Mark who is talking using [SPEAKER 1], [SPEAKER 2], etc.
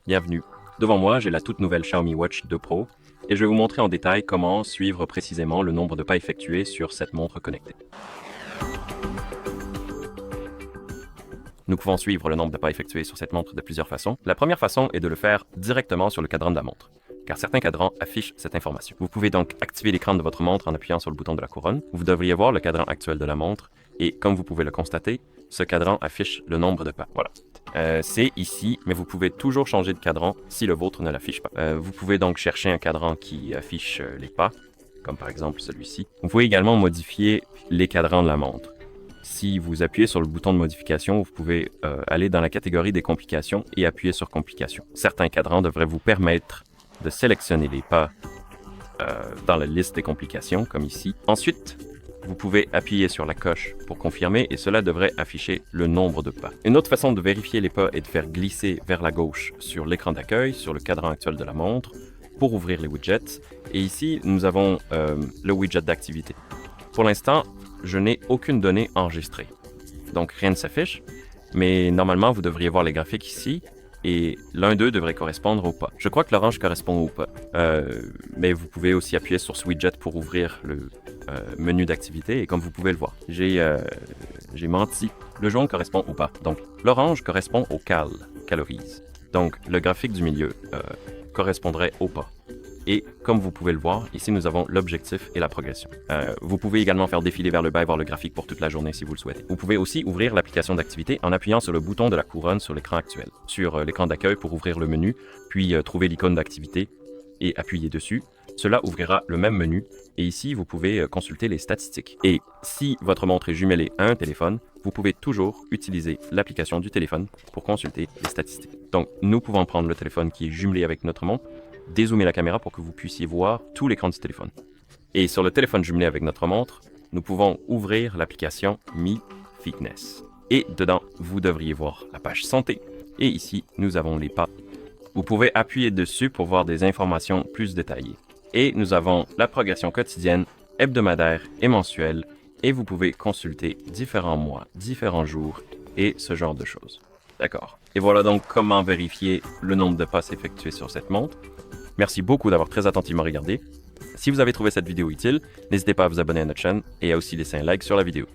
[SPEAKER 1] Bienvenue. Devant moi, j'ai la toute nouvelle Xiaomi Watch 2 Pro et je vais vous montrer en détail comment suivre précisément le nombre de pas effectués sur cette montre connectée. Nous pouvons suivre le nombre de pas effectués sur cette montre de plusieurs façons. La première façon est de le faire directement sur le cadran de la montre, car certains cadrans affichent cette information. Vous pouvez donc activer l'écran de votre montre en appuyant sur le bouton de la couronne. Vous devriez voir le cadran actuel de la montre et comme vous pouvez le constater, ce cadran affiche le nombre de pas. Voilà. C'est ici, mais vous pouvez toujours changer de cadran si le vôtre ne l'affiche pas. Vous pouvez donc chercher un cadran qui affiche les pas, comme par exemple celui-ci. Vous pouvez également modifier les cadrans de la montre. Si vous appuyez sur le bouton de modification, vous pouvez aller dans la catégorie des complications et appuyer sur complications. Certains cadrans devraient vous permettre de sélectionner les pas dans la liste des complications, comme ici. Ensuite, vous pouvez appuyer sur la coche pour confirmer et cela devrait afficher le nombre de pas. Une autre façon de vérifier les pas est de faire glisser vers la gauche sur l'écran d'accueil, sur le cadran actuel de la montre, pour ouvrir les widgets. Et ici, nous avons le widget d'activité. Pour l'instant, je n'ai aucune donnée enregistrée. Donc rien ne s'affiche, mais normalement, vous devriez voir les graphiques ici et l'un d'eux devrait correspondre au pas. Je crois que l'orange correspond au pas. Mais vous pouvez aussi appuyer sur ce widget pour ouvrir le menu d'activité et comme vous pouvez le voir, j'ai menti. Le jaune correspond au pas. Donc l'orange correspond au calories. Donc le graphique du milieu correspondrait au pas. Et comme vous pouvez le voir, ici nous avons l'objectif et la progression. Vous pouvez également faire défiler vers le bas et voir le graphique pour toute la journée si vous le souhaitez. Vous pouvez aussi ouvrir l'application d'activité en appuyant sur le bouton de la couronne sur l'écran actuel. Sur l'écran d'accueil pour ouvrir le menu, puis trouver l'icône d'activité et appuyer dessus. Cela ouvrira le même menu et ici vous pouvez consulter les statistiques. Et si votre montre est jumelée à un téléphone, vous pouvez toujours utiliser l'application du téléphone pour consulter les statistiques. Donc nous pouvons prendre le téléphone qui est jumelé avec notre montre, dézoomer la caméra pour que vous puissiez voir tout l'écran du téléphone. Et sur le téléphone jumelé avec notre montre, nous pouvons ouvrir l'application Mi Fitness. Et dedans, vous devriez voir la page santé. Et ici, nous avons les pas. Vous pouvez appuyer dessus pour voir des informations plus détaillées. Et nous avons la progression quotidienne, hebdomadaire et mensuelle. Et vous pouvez consulter différents mois, différents jours et ce genre de choses. D'accord. Et voilà donc comment vérifier le nombre de passes effectués sur cette montre. Merci beaucoup d'avoir très attentivement regardé. Si vous avez trouvé cette vidéo utile, n'hésitez pas à vous abonner à notre chaîne et à aussi laisser un like sur la vidéo.